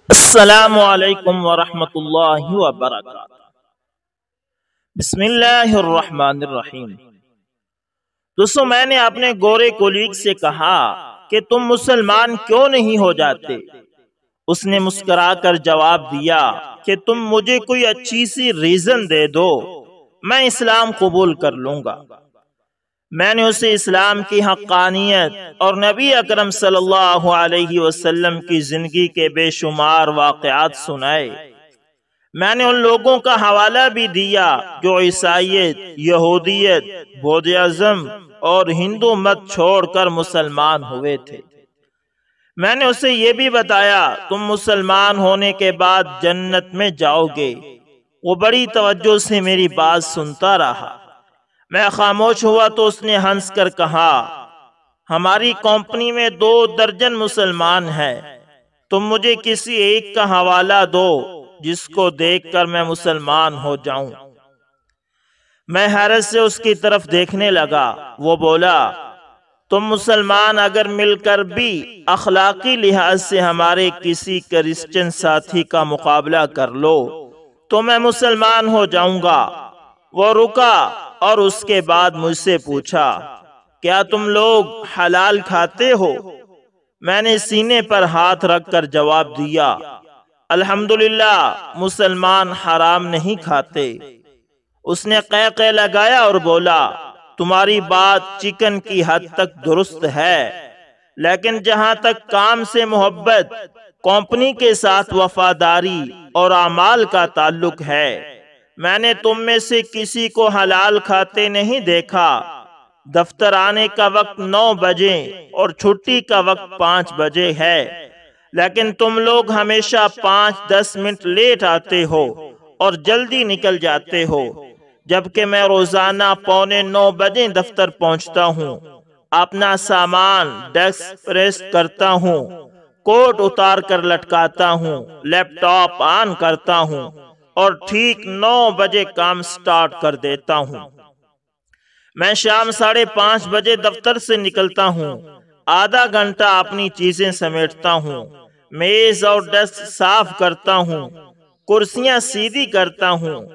السلام علیکم ورحمۃ اللہ وبرکاتہ۔ بسم اللہ الرحمن الرحیم۔ دوستو، میں نے اپنے گورے کولیگ سے کہا کہ تم مسلمان کیوں نہیں ہو جاتے؟ اس نے مسکرا کر جواب دیا کہ تم مجھے کوئی اچھی سی ریزن دے دو، میں اسلام قبول کر لوں گا۔ میں نے اسے اسلام کی حقانیت اور نبی اکرم صلی اللہ علیہ وسلم کی زندگی کے بے شمار واقعات سنائے۔ میں نے ان لوگوں کا حوالہ بھی دیا جو عیسائیت، یہودیت، بودھازم اور ہندو مت چھوڑ کر مسلمان ہوئے تھے۔ میں نے اسے یہ بھی بتایا تم مسلمان ہونے کے بعد جنت میں جاؤ گے۔ وہ بڑی توجہ سے میری بات سنتا رہا۔ میں خاموش ہوا تو اس نے ہنس کر کہا، ہماری کمپنی میں 2 درجن مسلمان ہیں، تم مجھے کسی ایک کا حوالہ دو جس کو دیکھ کر میں مسلمان ہو جاؤں۔ میں حیرت سے اس کی طرف دیکھنے لگا۔ وہ بولا، تم مسلمان اگر مل کر بھی اخلاقی لحاظ سے ہمارے کسی کرسچن ساتھی کا مقابلہ کر لو تو میں مسلمان ہو جاؤں گا۔ وہ رکا اور اس کے بعد مجھ سے پوچھا، کیا تم لوگ حلال کھاتے ہو؟ میں نے سینے پر ہاتھ رکھ کر جواب دیا، الحمدللہ مسلمان حرام نہیں کھاتے۔ اس نے قہقہ لگایا اور بولا، تمہاری بات چکن کی حد تک درست ہے، لیکن جہاں تک کام سے محبت، کمپنی کے ساتھ وفاداری اور اعمال کا تعلق ہے، میں نے تم میں سے کسی کو حلال کھاتے نہیں دیکھا۔ دفتر آنے کا وقت 9 بجے اور چھٹی کا وقت 5 بجے ہے، لیکن تم لوگ ہمیشہ 5-10 منٹ لیٹ آتے ہو اور جلدی نکل جاتے ہو، جبکہ میں روزانہ 8:45 بجے دفتر پہنچتا ہوں، اپنا سامان ڈیسک پریس کرتا ہوں، کوٹ اتار کر لٹکاتا ہوں، لیپ ٹاپ آن کرتا ہوں اور ٹھیک 9 بجے کام سٹارٹ کر دیتا ہوں۔ میں شام 5:30 بجے دفتر سے نکلتا ہوں، آدھا گھنٹہ اپنی چیزیں سمیٹتا ہوں، میز اور ڈیسک صاف کرتا ہوں، کرسیاں سیدھی کرتا ہوں،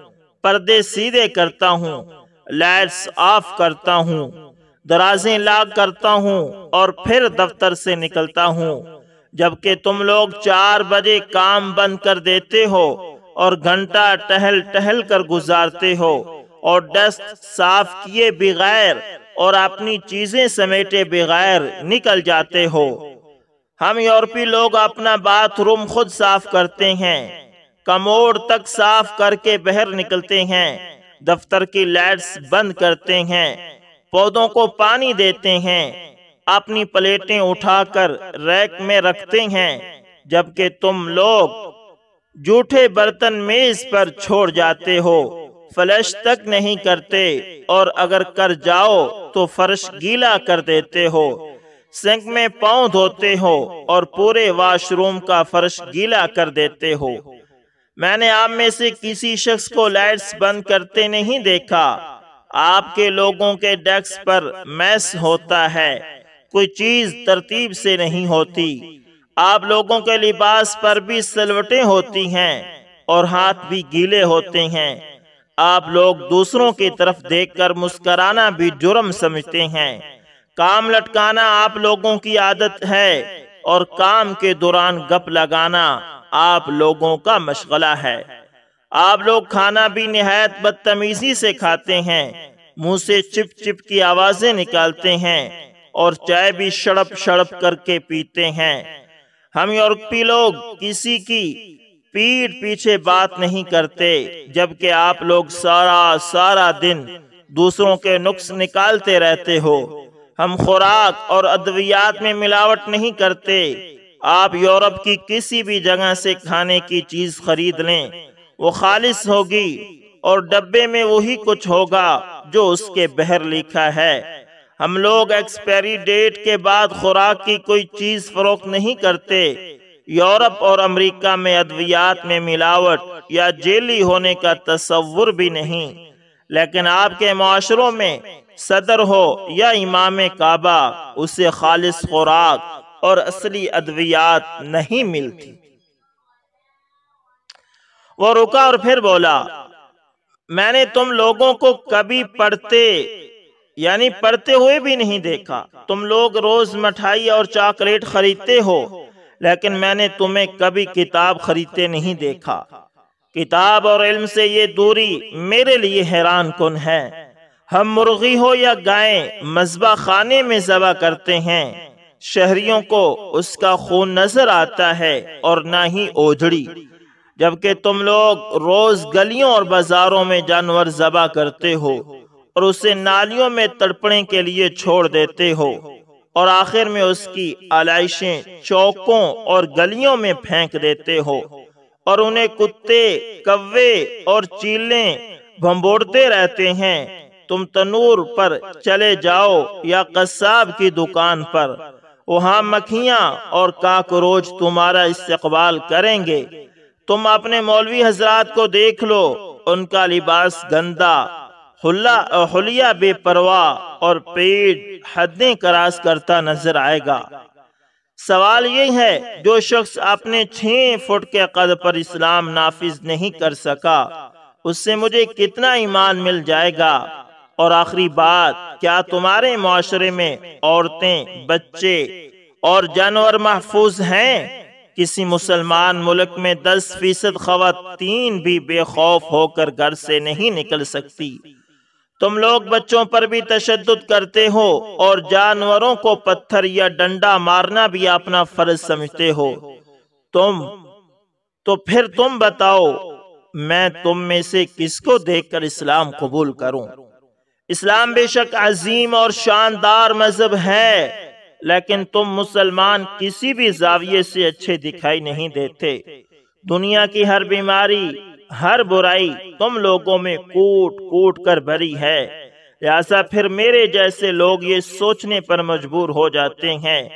پردے سیدھے کرتا ہوں، لائٹس آف کرتا ہوں، درازیں لاک کرتا ہوں اور پھر دفتر سے نکلتا ہوں، جبکہ تم لوگ 4 بجے کام بند کر دیتے ہو اور گھنٹہ ٹہل ٹہل کر گزارتے ہو اور ڈیسک صاف کیے بغیر اور اپنی چیزیں سمیٹے بغیر نکل جاتے ہو۔ ہم یورپی لوگ اپنا باتھ روم خود صاف کرتے ہیں، کموڈ تک صاف کر کے باہر نکلتے ہیں، دفتر کی لائٹس بند کرتے ہیں، پودوں کو پانی دیتے ہیں، اپنی پلیٹیں اٹھا کر ریک میں رکھتے ہیں، جبکہ تم لوگ جھوٹے برتن میز پر چھوڑ جاتے ہو، فلش تک نہیں کرتے اور اگر کر جاؤ تو فرش گیلا کر دیتے ہو، سنک میں پاؤں دھوتے ہو اور پورے واش روم کا فرش گیلا کر دیتے ہو۔ میں نے آپ میں سے کسی شخص کو لائٹس بند کرتے نہیں دیکھا۔ آپ کے لوگوں کے ڈیسک پر میس ہوتا ہے، کوئی چیز ترتیب سے نہیں ہوتی۔ آپ لوگوں کے لباس پر بھی سلوٹیں ہوتی ہیں اور ہاتھ بھی گیلے ہوتے ہیں۔ آپ لوگ دوسروں کی طرف دیکھ کر مسکرانا بھی جرم سمجھتے ہیں۔ کام لٹکانا آپ لوگوں کی عادت ہے اور کام کے دوران گپ لگانا آپ لوگوں کا مشغلہ ہے۔ آپ لوگ کھانا بھی نہایت بدتمیزی سے کھاتے ہیں، منہ سے چپ چپ کی آوازیں نکالتے ہیں اور چائے بھی شڑپ شڑپ کر کے پیتے ہیں۔ ہم یورپی لوگ کسی کی پیٹھ پیچھے بات نہیں کرتے، جبکہ آپ لوگ سارا دن دوسروں کے نقص نکالتے رہتے ہو۔ ہم خوراک اور ادویات میں ملاوٹ نہیں کرتے۔ آپ یورپ کی کسی بھی جگہ سے کھانے کی چیز خرید لیں، وہ خالص ہوگی اور ڈبے میں وہی کچھ ہوگا جو اس کے باہر لکھا ہے۔ ہم لوگ ایکسپائری ڈیٹ کے بعد خوراک کی کوئی چیز فروخت نہیں کرتے۔ یورپ اور امریکہ میں ادویات میں ملاوٹ یا جیلی ہونے کا تصور بھی نہیں، لیکن آپ کے معاشروں میں صدر ہو یا امام کعبہ، اسے خالص خوراک اور اصلی ادویات نہیں ملتی۔ وہ رکا اور پھر بولا، میں نے تم لوگوں کو کبھی پڑھتے ہوئے بھی نہیں دیکھا۔ تم لوگ روز مٹھائی اور چاکلیٹ خریدتے ہو، لیکن میں نے تمہیں کبھی کتاب خریدتے نہیں دیکھا۔ کتاب اور علم سے یہ دوری میرے لیے حیران کن ہے۔ ہم مرغی ہو یا گائیں مذبح خانے میں ذبح کرتے ہیں، شہریوں کو اس کا خون نظر آتا ہے اور نہ ہی اوجڑی، جبکہ تم لوگ روز گلیوں اور بازاروں میں جانور ذبح کرتے ہو اور اسے نالیوں میں تڑپنے کے لیے چھوڑ دیتے ہو، اور آخر میں اس کی آلائشیں چوکوں اور گلیوں میں پھینک دیتے ہو، اور انہیں کتے، کوے اور چیلیں بھمبوڑتے رہتے ہیں۔ تم تنور پر چلے جاؤ یا قصاب کی دکان پر، وہاں مکھیاں اور کاکروچ تمہارا استقبال کریں گے۔ تم اپنے مولوی حضرات کو دیکھ لو، ان کا لباس گندا، حلیہ بے پرواہ اور پیٹ حدیں کراس کرتا نظر آئے گا۔ سوال یہ ہے، جو شخص اپنے 6 فٹ کے قد پر اسلام نافذ نہیں کر سکا، اس سے مجھے کتنا ایمان مل جائے گا؟ اور آخری بات، کیا تمہارے معاشرے میں عورتیں، بچے اور جانور محفوظ ہیں؟ کسی مسلمان ملک میں 10% خواتین بھی بے خوف ہو کر گھر سے نہیں نکل سکتی۔ تم لوگ بچوں پر بھی تشدد کرتے ہو اور جانوروں کو پتھر یا ڈنڈا مارنا بھی اپنا فرض سمجھتے ہو۔ تو پھر تم بتاؤ، میں تم میں سے کس کو دیکھ کر اسلام قبول کروں؟ اسلام بے شک عظیم اور شاندار مذہب ہے، لیکن تم مسلمان کسی بھی زاویے سے اچھے دکھائی نہیں دیتے۔ دنیا کی ہر بیماری، ہر برائی تم لوگوں میں کوٹ کوٹ کر بھری ہے، لہذا پھر میرے جیسے لوگ یہ سوچنے پر مجبور ہو جاتے ہیں،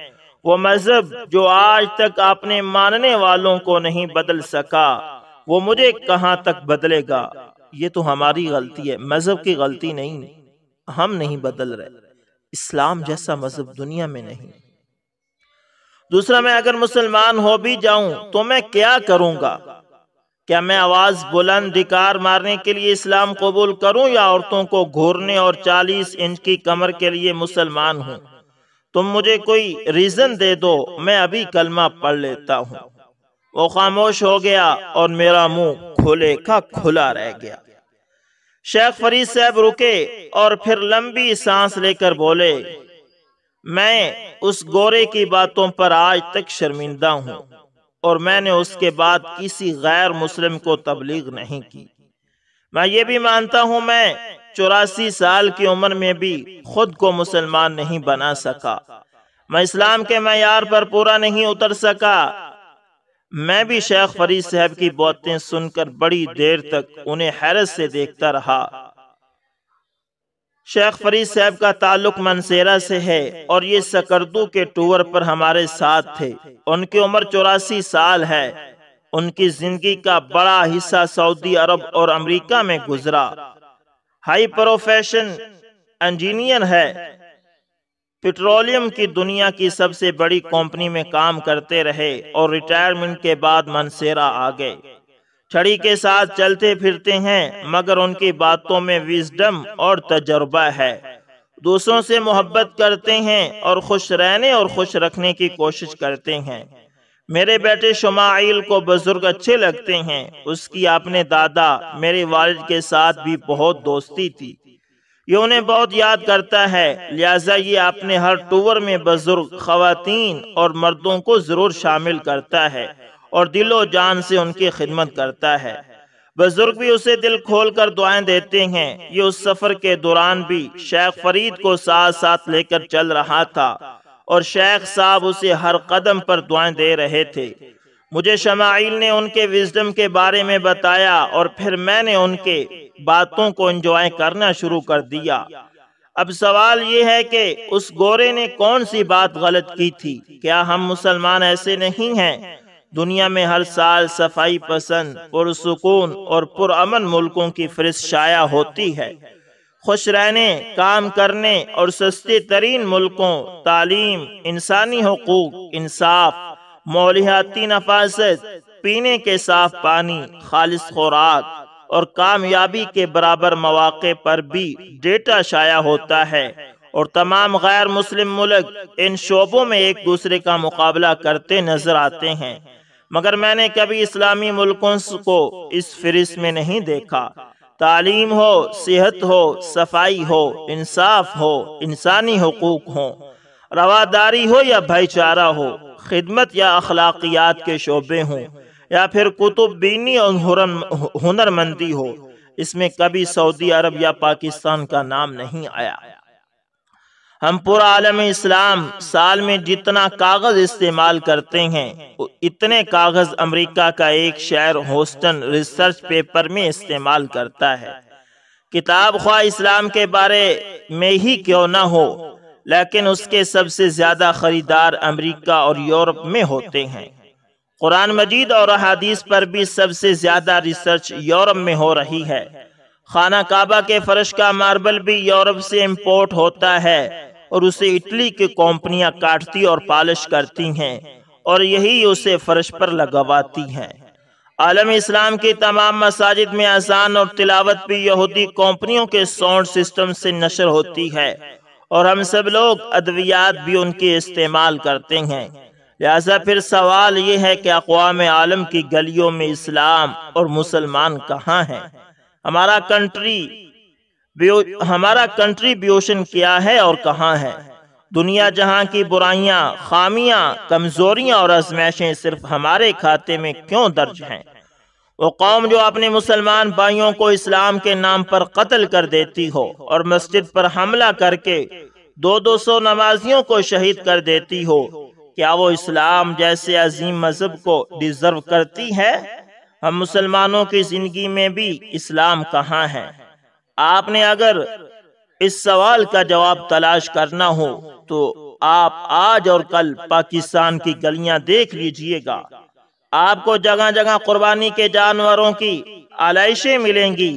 وہ مذہب جو آج تک اپنے ماننے والوں کو نہیں بدل سکا، وہ مجھے کہاں تک بدلے گا؟ یہ تو ہماری غلطی ہے، مذہب کی غلطی نہیں، ہم نہیں بدل رہے۔ اسلام جیسا مذہب دنیا میں نہیں۔ دوسرا، میں اگر مسلمان ہو بھی جاؤں تو میں کیا کروں گا؟ کیا میں آواز بلند ڈکار مارنے کے لیے اسلام قبول کروں، یا عورتوں کو گھورنے اور 40 انچ کی کمر کے لیے مسلمان ہوں؟ تم مجھے کوئی ریزن دے دو، میں ابھی کلمہ پڑھ لیتا ہوں۔ وہ خاموش ہو گیا اور میرا منہ کھلے کا کھلا رہ گیا۔ شیخ فرید صاحب رکے اور پھر لمبی سانس لے کر بولے، میں اس گورے کی باتوں پر آج تک شرمندہ ہوں، اور میں نے اس کے بعد کسی غیر مسلم کو تبلیغ نہیں کی۔ میں یہ بھی مانتا ہوں، میں 84 سال کی عمر میں بھی خود کو مسلمان نہیں بنا سکا، میں اسلام کے معیار پر پورا نہیں اتر سکا۔ میں بھی شیخ فرید صاحب کی باتیں سن کر بڑی دیر تک انہیں حیرت سے دیکھتا رہا۔ شیخ فرید صاحب کا تعلق منصیرہ سے ہے اور یہ سکردو کے ٹور پر ہمارے ساتھ تھے۔ ان کی عمر 84 سال ہے۔ ان کی زندگی کا بڑا حصہ سعودی عرب اور امریکہ میں گزرا۔ ہائی پروفیشن انجینئر ہے، پیٹرولیم کی دنیا کی سب سے بڑی کمپنی میں کام کرتے رہے اور ریٹائرمنٹ کے بعد منصیرہ آ گئے۔ چھڑی کے ساتھ چلتے پھرتے ہیں، مگر ان کی باتوں میں وزڈم اور تجربہ ہے۔ دوسروں سے محبت کرتے ہیں اور خوش رہنے اور خوش رکھنے کی کوشش کرتے ہیں۔ میرے بیٹے شمائیل کو بزرگ اچھے لگتے ہیں۔ اس کی اپنے دادا میرے والد کے ساتھ بھی بہت دوستی تھی۔ یہ انہیں بہت یاد کرتا ہے، لہذا یہ اپنے ہر ٹور میں بزرگ خواتین اور مردوں کو ضرور شامل کرتا ہے اور دل و جان سے ان کی خدمت کرتا ہے۔ بزرگ بھی اسے دل کھول کر دعائیں دیتے ہیں۔ یہ اس سفر کے دوران بھی شیخ فرید کو ساتھ ساتھ لے کر چل رہا تھا اور شیخ صاحب اسے ہر قدم پر دعائیں دے رہے تھے۔ مجھے شمائیل نے ان کے وزڈم کے بارے میں بتایا اور پھر میں نے ان کے باتوں کو انجوائے کرنا شروع کر دیا۔ اب سوال یہ ہے کہ اس گورے نے کون سی بات غلط کی تھی؟ کیا ہم مسلمان ایسے نہیں ہیں؟ دنیا میں ہر سال صفائی پسند، پرسکون اور پرامن ملکوں کی فہرست شائع ہوتی ہے۔ خوش رہنے، کام کرنے اور سستے ترین ملکوں، تعلیم، انسانی حقوق، انصاف، ماحولیاتی نفاست، پینے کے صاف پانی، خالص خوراک اور کامیابی کے برابر مواقع پر بھی ڈیٹا شائع ہوتا ہے، اور تمام غیر مسلم ملک ان شعبوں میں ایک دوسرے کا مقابلہ کرتے نظر آتے ہیں، مگر میں نے کبھی اسلامی ملکوں کو اس فہرست میں نہیں دیکھا۔ تعلیم ہو، صحت ہو، صفائی ہو، انصاف ہو، انسانی حقوق ہو، رواداری ہو یا بھائی چارہ ہو، خدمت یا اخلاقیات کے شعبے ہوں، یا پھر کتب بینی اور ہنرمندی ہو، اس میں کبھی سعودی عرب یا پاکستان کا نام نہیں آیا۔ ہم پورا عالم اسلام سال میں جتنا کاغذ استعمال کرتے ہیں، اتنے کاغذ امریکہ کا ایک شہر ہیوسٹن ریسرچ پیپر میں استعمال کرتا ہے۔ کتاب خواہ اسلام کے بارے میں ہی کیوں نہ ہو، لیکن اس کے سب سے زیادہ خریدار امریکہ اور یورپ میں ہوتے ہیں۔ قرآن مجید اور احادیث پر بھی سب سے زیادہ ریسرچ یورپ میں ہو رہی ہے۔ خانہ کعبہ کے فرش کا ماربل بھی یورپ سے امپورٹ ہوتا ہے، اور اسے اٹلی کی کمپنیاں کاٹتی اور پالش کرتی ہیں، اور یہی اسے فرش پر لگواتی ہیں۔ عالم اسلام کی تمام مساجد میں اذان اور تلاوت بھی یہودی کمپنیوں کے ساؤنڈ سسٹم سے نشر ہوتی ہے، اور ہم سب لوگ ادویات بھی ان کے استعمال کرتے ہیں۔ لہذا پھر سوال یہ ہے کہ اقوام عالم کی گلیوں میں اسلام اور مسلمان کہاں ہیں؟ ہمارا کنٹریبیوشن کیا ہے اور کہاں ہے؟ دنیا جہاں کی برائیاں، خامیاں، کمزوریاں اور آزمائشیں صرف ہمارے کھاتے میں کیوں درج ہیں؟ وہ قوم جو اپنے مسلمان بھائیوں کو اسلام کے نام پر قتل کر دیتی ہو، اور مسجد پر حملہ کر کے 200 نمازیوں کو شہید کر دیتی ہو، کیا وہ اسلام جیسے عظیم مذہب کو ڈیزرو کرتی ہے؟ ہم مسلمانوں کی زندگی میں بھی اسلام کہاں ہے؟ آپ نے اگر اس سوال کا جواب تلاش کرنا ہو تو آپ آج اور کل پاکستان کی گلیاں دیکھ لیجئے گا۔ آپ کو جگہ جگہ قربانی کے جانوروں کی علائشیں ملیں گی،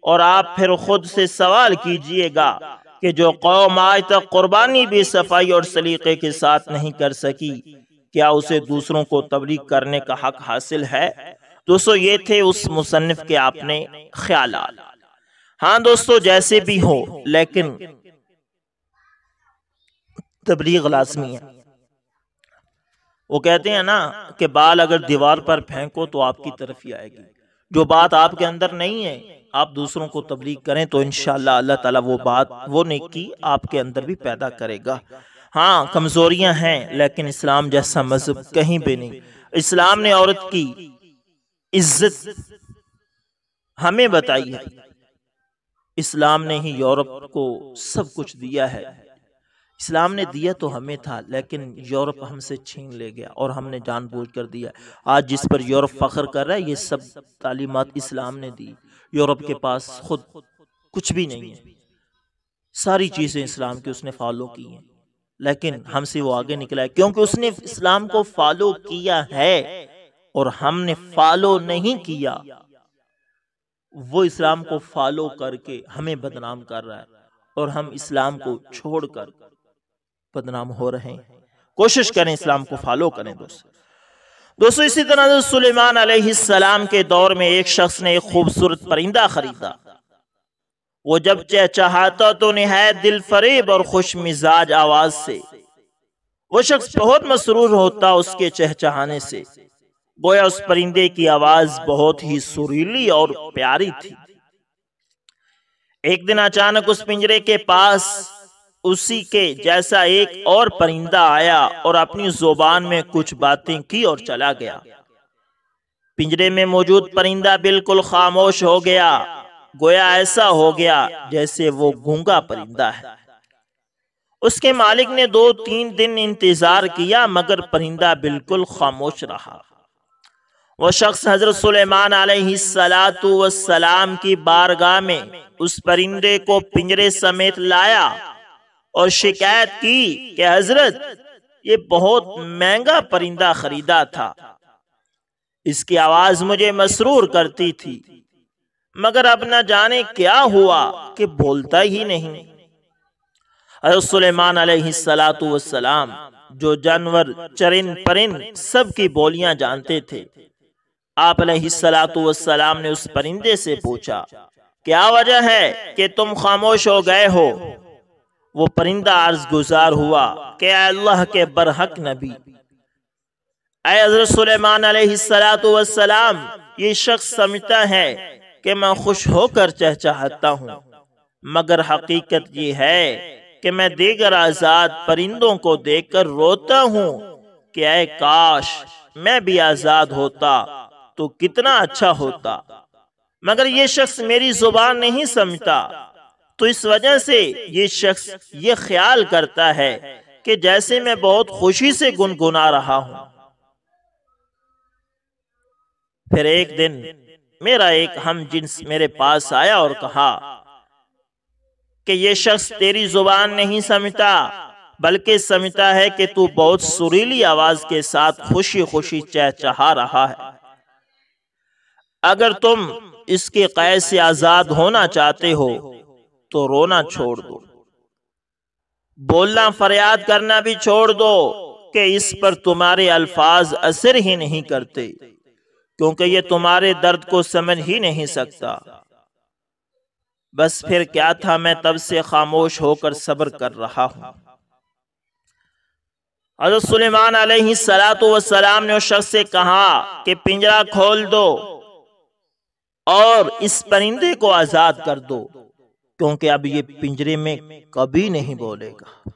اور آپ پھر خود سے سوال کیجئے گا کہ جو قوم آج تک قربانی بھی صفائی اور سلیقے کے ساتھ نہیں کر سکی، کیا اسے دوسروں کو تبلیغ کرنے کا حق حاصل ہے؟ دوستو، یہ تھے اس مصنف کے اپنے خیالات۔ ہاں دوستو، جیسے بھی ہو لیکن تبلیغ لازمی ہے۔ وہ کہتے ہیں نا کہ بال اگر دیوار پر پھینکو تو آپ کی طرف ہی آئے گی۔ جو بات آپ کے اندر نہیں ہے، آپ دوسروں کو تبلیغ کریں تو انشاءاللہ اللہ تعالیٰ وہ بات، وہ نیکی آپ کے اندر بھی پیدا کرے گا۔ ہاں کمزوریاں ہیں، لیکن اسلام جیسا مذہب کہیں بھی نہیں۔ اسلام نے عورت کی عزت ہمیں بتائی ہے۔ اسلام نے ہی یورپ کو سب کچھ دیا ہے۔ اسلام نے دیا تو ہمیں تھا، لیکن یورپ ہم سے چھین لے گیا اور ہم نے جان بوجھ کر دیا۔ آج جس پر یورپ فخر کر رہا ہے، یہ سب تعلیمات اسلام نے دی۔ یورپ کے پاس خود کچھ بھی نہیں ہے، ساری چیزیں اسلام کی اس نے فالو کی ہیں، لیکن ہم سے وہ آگے نکلا ہے کیونکہ اس نے اسلام کو فالو کیا ہے، اور ہم نے فالو نہیں کیا۔ وہ اسلام کو فالو کر کے ہمیں بدنام کر رہا ہے، اور ہم اسلام کو چھوڑ کر بدنام ہو رہے ہیں۔ کوشش کریں اسلام کو فالو کریں دوستو۔ اسی طرح سلیمان علیہ السلام کے دور میں ایک شخص نے ایک خوبصورت پرندہ خریدا۔ وہ جب چہچہاتا تو نہایت دل فریب اور خوش مزاج آواز سے، وہ شخص بہت مسرور ہوتا اس کے چہچہانے سے، گویا اس پرندے کی آواز بہت ہی سریلی اور پیاری تھی۔ ایک دن اچانک اس پنجرے کے پاس اسی کے جیسا ایک اور پرندہ آیا اور اپنی زبان میں کچھ باتیں کی اور چلا گیا۔ پنجرے میں موجود پرندہ بالکل خاموش ہو گیا، گویا ایسا ہو گیا جیسے وہ گونگا پرندہ ہے۔ اس کے مالک نے 2-3 دن انتظار کیا، مگر پرندہ بالکل خاموش رہا۔ وہ شخص حضرت سلیمان علیہ السلام کی بارگاہ میں اس پرندے کو پنجرے سمیت لایا اور شکایت کی کہ حضرت، یہ بہت مہنگا پرندہ خریدا تھا، اس کی آواز مجھے مسرور کرتی تھی، مگر اب نہ جانے کیا ہوا کہ بولتا ہی نہیں۔ حضرت سلیمان علیہ السلام جو جانور، چرند پرند سب کی بولیاں جانتے تھے، آپ علیہ السلام نے اس پرندے سے پوچھا کیا وجہ ہے کہ تم خاموش ہو گئے ہو؟ وہ پرندہ عرض گزار ہوا کہ اے اللہ کے برحق نبی، اے حضرت سلیمان علیہ السلام، یہ شخص سمجھتا ہے کہ میں خوش ہو کر چہچہاتا ہوں، مگر حقیقت یہ ہے کہ میں دیگر آزاد پرندوں کو دیکھ کر روتا ہوں کہ اے کاش میں بھی آزاد ہوتا تو کتنا اچھا ہوتا، مگر یہ شخص میری زبان نہیں سمجھتا، تو اس وجہ سے یہ شخص یہ خیال کرتا ہے کہ جیسے میں بہت خوشی سے گنگنا رہا ہوں۔ پھر ایک دن میرا ایک ہم جنس میرے پاس آیا اور کہا کہ یہ شخص تیری زبان نہیں سمجھتا، بلکہ سمجھتا ہے کہ تو بہت سریلی آواز کے ساتھ خوشی خوشی چہچہا رہا ہے۔ اگر تم اس کے قید سے آزاد ہونا چاہتے ہو تو رونا چھوڑ دو، بولنا فریاد کرنا بھی چھوڑ دو کہ اس پر تمہارے الفاظ اثر ہی نہیں کرتے، کیونکہ یہ تمہارے درد کو سمجھ ہی نہیں سکتا۔ بس پھر کیا تھا، میں تب سے خاموش ہو کر صبر کر رہا ہوں۔ حضرت سلیمان علیہ السلام نے اس شخص سے کہا کہ پنجرہ کھول دو اور اس پرندے کو آزاد کر دو، کیونکہ اب یہ پنجرے میں کبھی نہیں بولے گا۔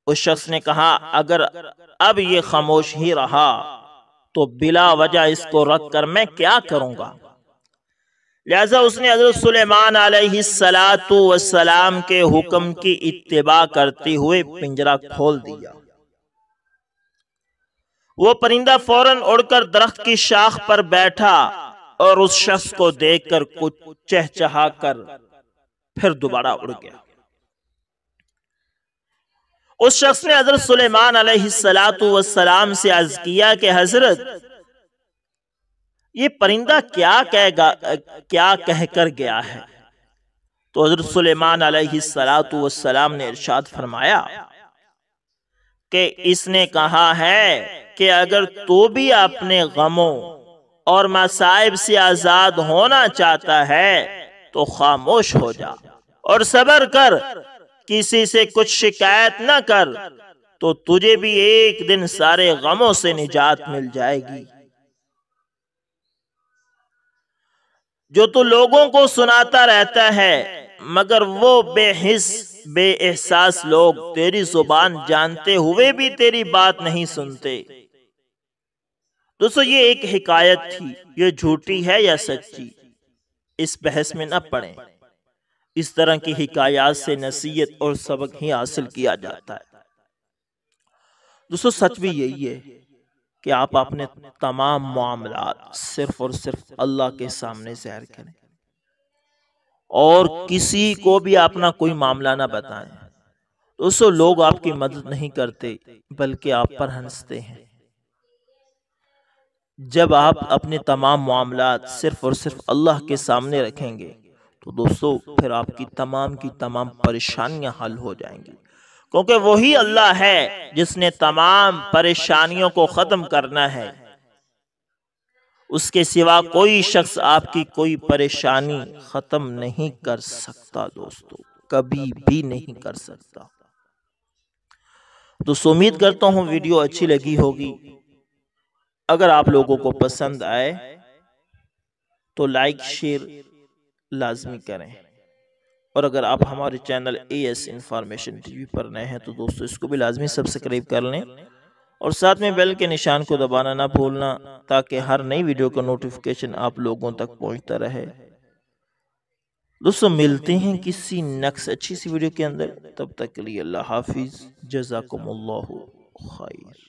اس شخص نے کہا اگر اب یہ خاموش ہی رہا تو بلا وجہ اس کو رکھ کر میں کیا کروں گا؟ لہذا اس نے حضرت سلیمان علیہ السلام کے حکم کی اتباع کرتے ہوئے پنجرہ کھول دیا۔ وہ پرندہ فوراً اڑ کر درخت کی شاخ پر بیٹھا اور اس شخص کو دیکھ کر کچھ چہچہا کر پھر دوبارہ اڑ گیا۔ اس شخص نے حضرت سلیمان علیہ السلام سے عرض کیا کہ حضرت یہ پرندہ کیا کہہ کر گیا ہے؟ تو حضرت سلیمان علیہ السلام نے ارشاد فرمایا کہ اس نے کہا ہے کہ اگر تو بھی اپنے غموں اور مصائب سے آزاد ہونا چاہتا ہے تو خاموش ہو جا اور صبر کر، کسی سے کچھ شکایت نہ کر، تو تجھے بھی ایک دن سارے غموں سے نجات مل جائے گی۔ جو تو لوگوں کو سناتا رہتا ہے مگر وہ بے حس بے احساس لوگ تیری زبان جانتے ہوئے بھی تیری بات نہیں سنتے۔ دوستو یہ ایک حکایت تھی، یہ جھوٹی ہے یا سچی اس بحث میں نہ پڑیں۔ اس طرح کی حکایات سے نصیحت اور سبق ہی حاصل کیا جاتا ہے۔ دوستو سچ بھی یہی ہے کہ آپ اپنے تمام معاملات صرف اور صرف اللہ کے سامنے ظاہر کریں اور کسی کو بھی اپنا کوئی معاملہ نہ بتائیں۔ دوستو لوگ آپ کی مدد نہیں کرتے بلکہ آپ پر ہنستے ہیں۔ جب آپ اپنے تمام معاملات صرف اور صرف اللہ کے سامنے رکھیں گے تو دوستو پھر آپ کی تمام پریشانیاں حل ہو جائیں گی، کیونکہ وہی اللہ ہے جس نے تمام پریشانیوں کو ختم کرنا ہے۔ اس کے سوا کوئی شخص آپ کی کوئی پریشانی ختم نہیں کر سکتا، دوستو کبھی بھی نہیں کر سکتا۔ تو امید کرتا ہوں ویڈیو اچھی لگی ہوگی۔ اگر آپ لوگوں کو پسند آئے تو لائک شیئر لازمی کریں، اور اگر آپ ہمارے چینل AS انفارمیشن ٹی وی پر نئے ہیں تو دوستو اس کو بھی لازمی سبسکرائب کر لیں اور ساتھ میں بیل کے نشان کو دبانا نہ بھولنا تاکہ ہر نئی ویڈیو کا نوٹیفیکیشن آپ لوگوں تک پہنچتا رہے۔ دوستو ملتے ہیں کسی نیکسٹ اچھی سی ویڈیو کے اندر، تب تک کے لیے اللہ حافظ، جزاکم اللہ خیر۔